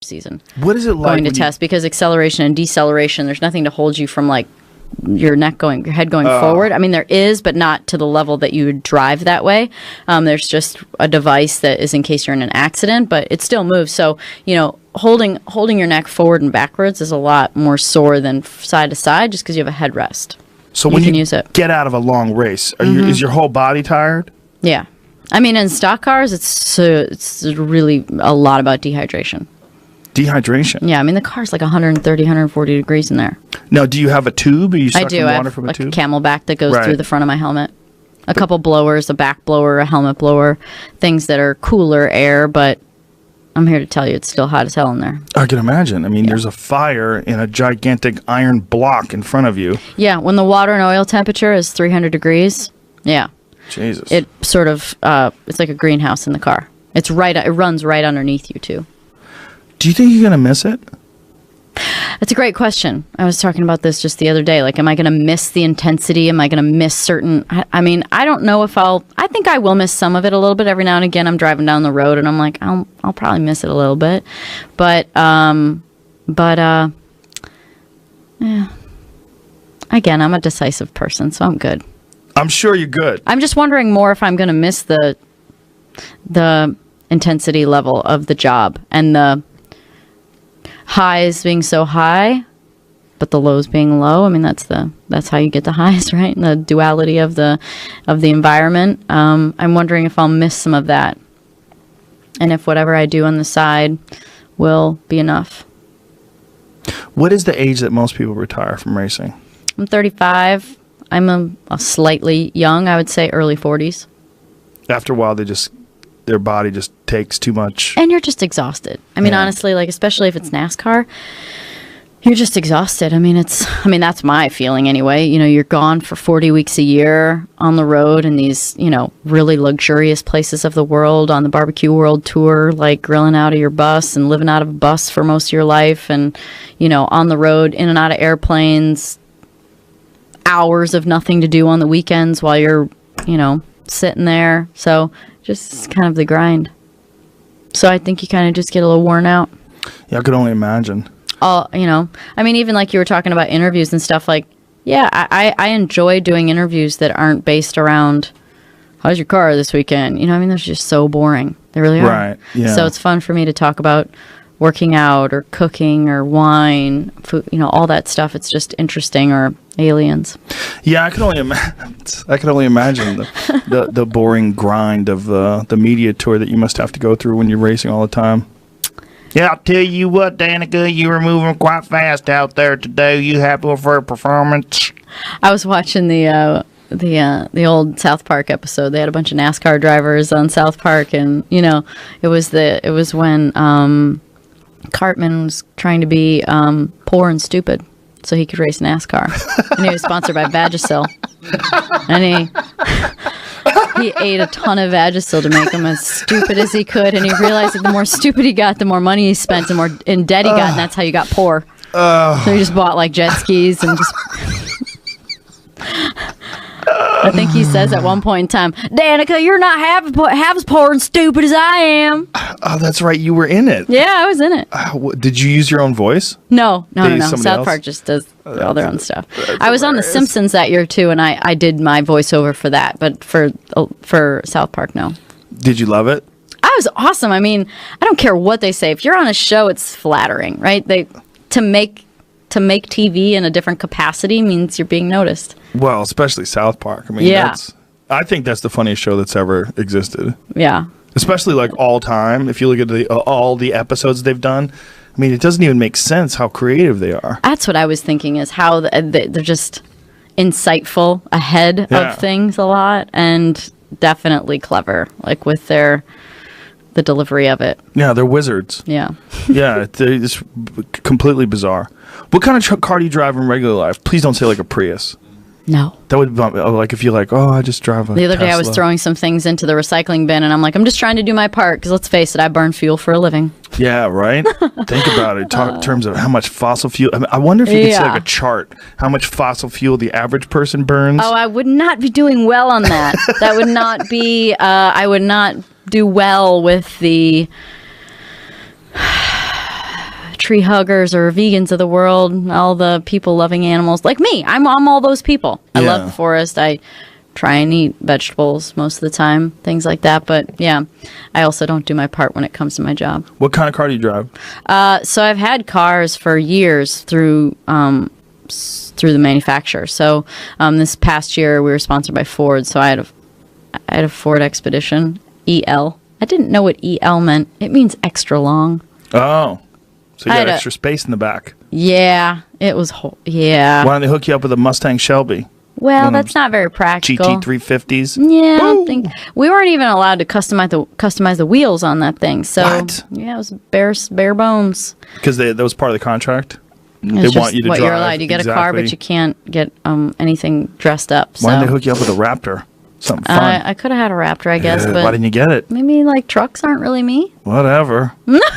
season. What is it like going to test? Because acceleration and deceleration, there's nothing to hold you from like your head going forward. I mean, there is, but not to the level that you would drive that way. There's just a device that is in case you're in an accident, but it still moves. So, holding your neck forward and backwards is a lot more sore than side to side just because you have a headrest. So when you get out of a long race, is your whole body tired? Yeah. I mean, in stock cars, it's really a lot about dehydration. Dehydration? Yeah, I mean, the car's like 130, 140 degrees in there. Now, do you have a tube? Are you sucking I water from a tube? A Camelback that goes through the front of my helmet. A couple blowers, a back blower, a helmet blower, things that are cooler air, but I'm here to tell you it's still hot as hell in there. I can imagine. I mean, there's a fire in a gigantic iron block in front of you. Yeah, when the water and oil temperature is 300 degrees, yeah. Jesus. It sort of, it's like a greenhouse in the car. It runs right underneath you, too. Do you think you're going to miss it? That's a great question. I was talking about this just the other day. Like, am I going to miss the intensity? Am I going to miss certain... I mean, I don't know if I think I will miss some of it a little bit. Every now and again, I'm driving down the road, and I'm like, I'll probably miss it a little bit. But yeah. Again, I'm a decisive person, so I'm good. I'm sure you're good. I'm just wondering more if I'm going to miss the intensity level of the job and the highs being so high, but the lows being low. I mean, that's how you get the highs, right? And the duality of the environment. I'm wondering if I'll miss some of that, and if whatever I do on the side will be enough. What is the age that most people retire from racing? I'm 35. I'm a slightly young. I would say early 40s. After a while, their body just takes too much. And you're just exhausted. I mean, honestly, like, especially if it's NASCAR, you're just exhausted. I mean, that's my feeling anyway. You're gone for 40 weeks a year on the road in these, really luxurious places of the world, on the Barbecue World Tour, like grilling out of your bus and living out of a bus for most of your life, and, on the road, in and out of airplanes, hours of nothing to do on the weekends while you're, sitting there. So just kind of the grind. So I think you kind of just get a little worn out. Yeah, I could only imagine. I mean, even like you were talking about interviews and stuff, like, yeah, I enjoy doing interviews that aren't based around, how's your car this weekend? I mean, those are just so boring. They really are. Right, yeah. So it's fun for me to talk about working out or cooking or wine, food, all that stuff. It's just interesting, or aliens. Yeah, I can only imagine the boring grind of the media tour that you must have to go through when you're racing all the time. Yeah, I'll tell you what, Danica, you were moving quite fast out there today. You happy with her performance? I was watching the old South Park episode. They had a bunch of NASCAR drivers on South Park, and it was when Cartman was trying to be poor and stupid so he could race NASCAR, and he was sponsored by Vagisil, and he ate a ton of Vagisil to make him as stupid as he could, and he realized that the more stupid he got, the more money he spent, the more in debt he got, and that's how you got poor. So he just bought like jet skis and just... I think he says at one point in time, Danica, you're not half as poor and stupid as I am. Oh, that's right. You were in it. Yeah, I was in it. Did you use your own voice? No. South Park just does all their own stuff. I was on The Simpsons that year, too, and I did my voiceover for that. But for South Park, no. Did you love it? I was awesome. I mean, I don't care what they say. If you're on a show, it's flattering, right? To make TV in a different capacity means you're being noticed. Well, especially South Park. I mean, I think that's the funniest show that's ever existed. Yeah. Especially like all time. If you look at all the episodes they've done, I mean, it doesn't even make sense how creative they are. That's what I was thinking, is how they're just insightful, ahead of things a lot, and definitely clever, like with the delivery of it. Yeah, they're wizards. Yeah. Yeah, it's completely bizarre. What kind of car do you drive in regular life? Please don't say like a Prius. No. That would bump me. Like if you're like, I just drive a The other Tesla. day I was throwing some things into the recycling bin, and I'm like, I'm just trying to do my part, because let's face it, I burn fuel for a living. Yeah, right? Think about it. Talk in terms of how much fossil fuel. I wonder if you could see like a chart, how much fossil fuel the average person burns. Oh, I would not be doing well on that. That would not be, I would not do well with the tree huggers or vegans of the world, all the people loving animals like me. I'm all those people. I love the forest. I try and eat vegetables most of the time, things like that. But yeah, I also don't do my part when it comes to my job. What kind of car do you drive? So I've had cars for years through the manufacturer. So this past year we were sponsored by Ford. So I had a Ford Expedition EL. I didn't know what EL meant. It means extra long. Oh, so you got extra space in the back. Yeah, it was. Yeah. Why don't they hook you up with a Mustang Shelby? Well, that's not very practical. GT350s. Yeah, I don't think we weren't even allowed to customize the wheels on that thing. So what? Yeah, it was bare bones. Because that was part of the contract. They want you to drive. You're allowed. You get a car, but you can't get anything dressed up. So. Why didn't they hook you up with a Raptor? Something fun. I could have had a Raptor, I guess. But why didn't you get it? Maybe like trucks aren't really me. Whatever.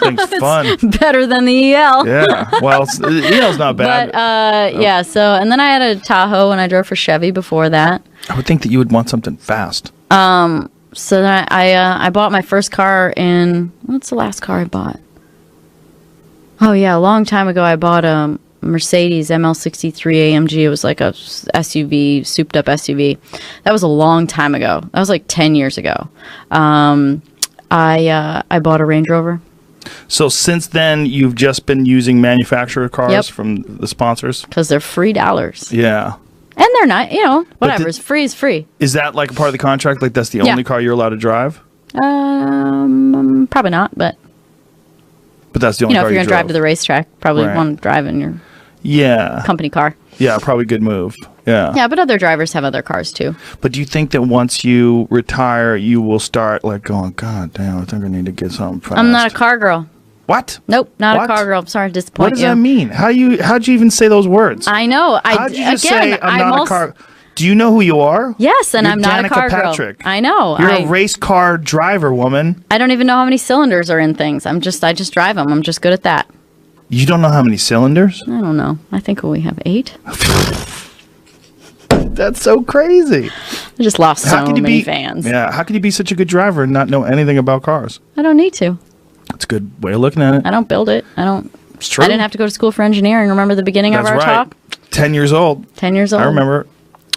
Thing's fun. Better than the EL. Yeah. Well, the EL's not bad. But yeah. So and then I had a Tahoe and I drove for Chevy before that. I would think that you would want something fast. So then I bought my first car in what's the last car I bought? Oh yeah, a long time ago I bought a Mercedes ML63 AMG. It was like a SUV, souped up SUV. That was a long time ago. That was like 10 years ago. I bought a Range Rover. So since then, you've just been using manufacturer cars from the sponsors? Because they're $3. Yeah. And they're not, whatever. It's free is free. Is that like a part of the contract? Like that's the only car you're allowed to drive? Probably not, but that's the only car if you're going to drive to the racetrack, probably want to drive in your company car. Yeah, probably good move. Yeah. Yeah, but other drivers have other cars too. But do you think that once you retire, you will start like going, God damn, I think I need to get something fast? I'm not a car girl. What? Nope, not a car girl. I'm sorry to disappoint you. What does that mean? How'd you even say those words? I know. How'd you just say I'm not a car? Do you know who you are? Yes, and You're I'm not Danica a car Patrick. girl. I know. You're a race car driver, woman. I don't even know how many cylinders are in things. I just drive them. I'm just good at that. You don't know how many cylinders? I don't know. I think we have 8. That's so crazy. I just lost so many fans. Yeah. How can you be such a good driver and not know anything about cars? I don't need to. That's a good way of looking at it. I don't build it. It's true. I didn't have to go to school for engineering. Remember the beginning of our talk? 10 years old. 10 years old. I remember.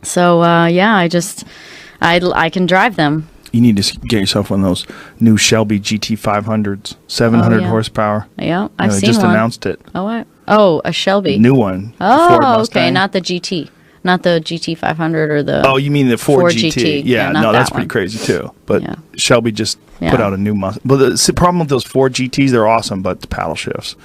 So, yeah, I can drive them. You need to get yourself one of those new Shelby GT500s, 700 horsepower. Yeah, I've seen one. They just announced it. Oh, a Shelby. New one. Oh, okay, not the GT. Not the GT500 or the... Oh, you mean the Ford GT. Yeah, no, that's pretty crazy too. But Shelby just put out a new muscle. But the problem with those Ford GTs, they're awesome, but the paddle shifts.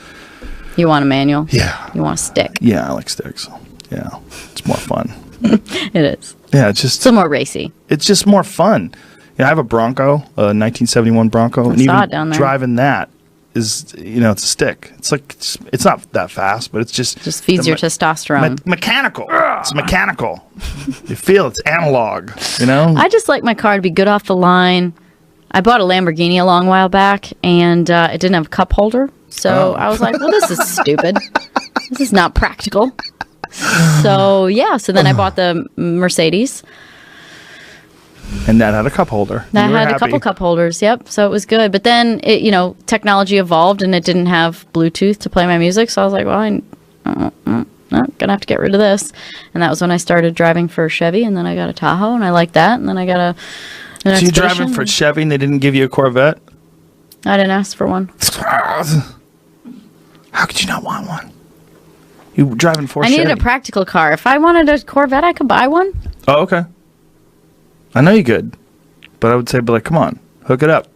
You want a manual? Yeah. You want a stick? Yeah, I like sticks. Yeah, it's more fun. It is. Yeah, it's just... It's more racy. It's just more fun. Yeah, I have a Bronco, a 1971 Bronco. I saw it down there. Driving that is, it's a stick. It's like, it's not that fast, but it's just... Just feeds your testosterone. Mechanical. It's mechanical. You feel it's analog, I just like my car to be good off the line. I bought a Lamborghini a long while back, and it didn't have a cup holder. So I was like, well, this is stupid. This is not practical. So, yeah. So then I bought the Mercedes. And that had a cup holder. That had a couple cup holders, yep. So it was good. But then, technology evolved and it didn't have Bluetooth to play my music. So I was like, well, I'm going to have to get rid of this. And that was when I started driving for Chevy. And then I got a Tahoe and I liked that. And then I got an So you're driving for Chevy and they didn't give you a Corvette? I didn't ask for one. How could you not want one? You were driving for Chevy. I needed a practical car. If I wanted a Corvette, I could buy one. Oh, okay. I know you could, but I would say, come on, hook it up.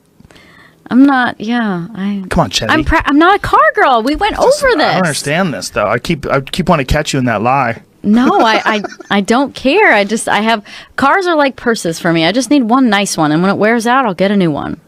I'm not. Yeah, come on, Chevy. I'm not a car girl. We went over this. I don't understand this though. I keep wanting to catch you in that lie. No, I don't care. I have cars are like purses for me. I just need one nice one, and when it wears out, I'll get a new one.